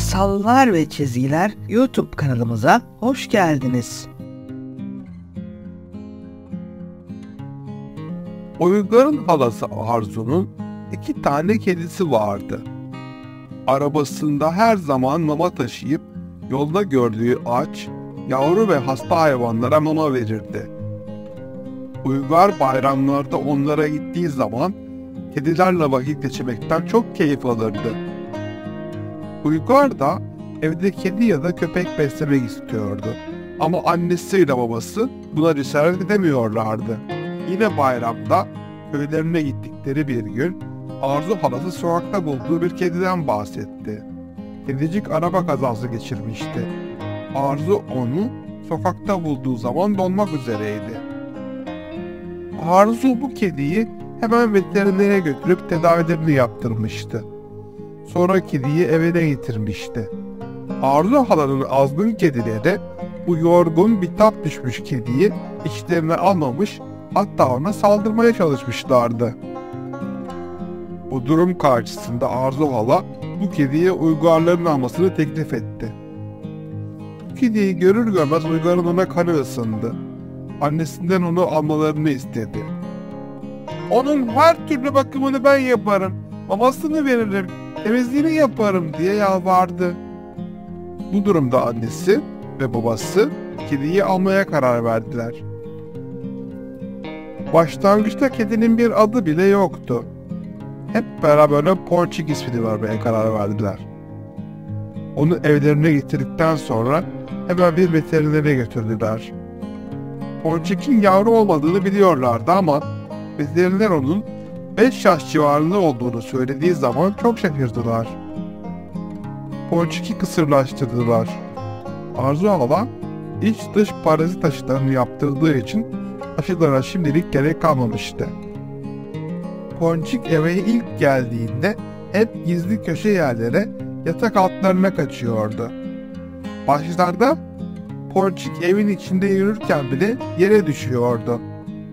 Masallar ve Çizgiler YouTube kanalımıza hoş geldiniz. Uygar'ın halası Arzu'nun 2 tane kedisi vardı. Arabasında her zaman mama taşıyıp yolda gördüğü aç, yavru ve hasta hayvanlara mama verirdi. Uygar bayramlarda onlara gittiği zaman kedilerle vakit geçirmekten çok keyif alırdı. Uygar da evde kedi ya da köpek beslemek istiyordu. Ama annesiyle babası buna cesaret edemiyorlardı. Yine bayramda köylerine gittikleri bir gün Arzu halası sokakta bulduğu bir kediden bahsetti. Kedicik araba kazası geçirmişti. Arzu onu sokakta bulduğu zaman donmak üzereydi. Arzu bu kediyi hemen veterinere götürüp tedavilerini yaptırmıştı. Sonra kediyi evine getirmişti. Arzu halanın azgın kedileri bu yorgun bitap düşmüş kediyi içlerine almamış, hatta ona saldırmaya çalışmışlardı. Bu durum karşısında Arzu hala bu kediye Uygarların almasını teklif etti. Bu kediyi görür görmez Uygar'ın ona kanı ısındı. Annesinden onu almalarını istedi. "Onun her türlü bakımını ben yaparım, mamasını veririm, temizliğini yaparım" diye yalvardı. Bu durumda annesi ve babası kediyi almaya karar verdiler. Başlangıçta kedinin bir adı bile yoktu. Hep beraber Ponçik ismini vermeye karar verdiler. Onu evlerine getirdikten sonra hemen bir veterinere götürdüler. Ponçik'in yavru olmadığını biliyorlardı ama veteriner onun 5 yaş civarında olduğunu söylediği zaman çok şaşırdılar. Ponçik'i kısırlaştırdılar. Arzu hala iç dış parazit aşılarını yaptırdığı için aşılara şimdilik gerek kalmamıştı. Ponçik eve ilk geldiğinde hep gizli köşe yerlere, yatak altlarına kaçıyordu. Başlarda Ponçik evin içinde yürürken bile yere düşüyordu.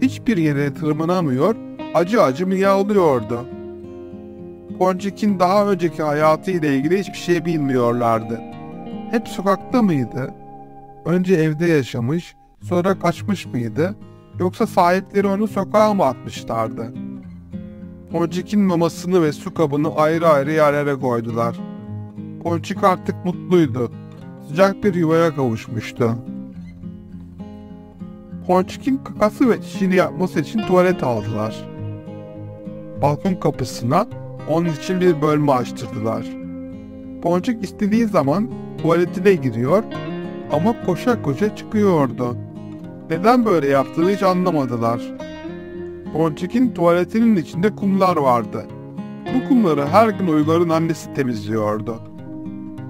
Hiçbir yere tırmanamıyor, acı acı miyavlıyordu. Ponçik'in daha önceki hayatıyla ilgili hiçbir şey bilmiyorlardı. Hep sokakta mıydı? Önce evde yaşamış, sonra kaçmış mıydı? Yoksa sahipleri onu sokağa mı atmışlardı? Ponçik'in mamasını ve su kabını ayrı ayrı yerlere koydular. Ponçik artık mutluydu. Sıcak bir yuvaya kavuşmuştu. Ponçik'in kakası ve çişini yapması için tuvalet aldılar. Balkon kapısına onun için bir bölme açtırdılar. Ponçik istediği zaman tuvaletine giriyor ama koşa koşa çıkıyordu. Neden böyle yaptığını hiç anlamadılar. Ponçik'in tuvaletinin içinde kumlar vardı. Bu kumları her gün Uygar'ın annesi temizliyordu.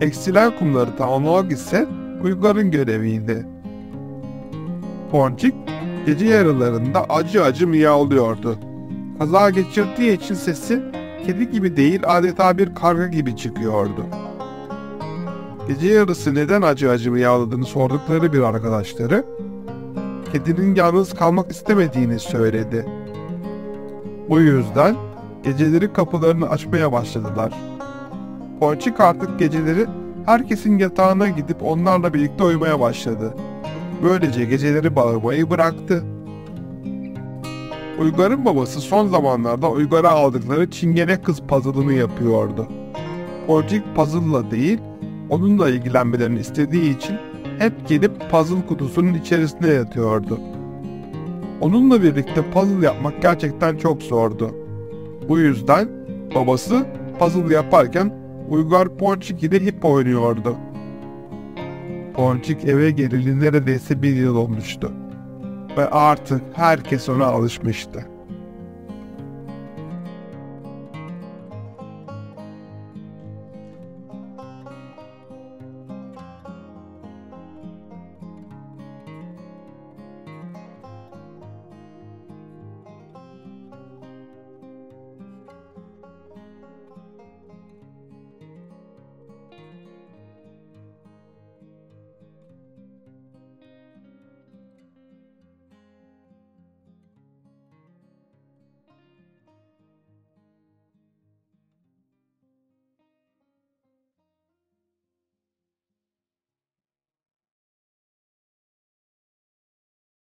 Eksilen kumları tamamlamak ise Uygar'ın göreviydi. Ponçik gece yarılarında acı acı miyavlıyordu. Kaza geçirdiği için sesi kedi gibi değil, adeta bir karga gibi çıkıyordu. Gece yarısı neden acı acı miyavladığını sordukları bir arkadaşları, kedinin yalnız kalmak istemediğini söyledi. Bu yüzden geceleri kapılarını açmaya başladılar. Ponçik artık geceleri herkesin yatağına gidip onlarla birlikte uyumaya başladı. Böylece geceleri bağırmayı bıraktı. Uygar'ın babası son zamanlarda Uygar'a aldıkları çingene kız puzzle'ını yapıyordu. Ponçik puzzle'la değil, onunla ilgilenmelerini istediği için hep gelip puzzle kutusunun içerisine yatıyordu. Onunla birlikte puzzle yapmak gerçekten çok zordu. Bu yüzden babası puzzle yaparken Uygar Ponçik ile ip oynuyordu. Ponçik eve geleli neredeyse 1 yıl olmuştu. Ve artık herkes ona alışmıştı.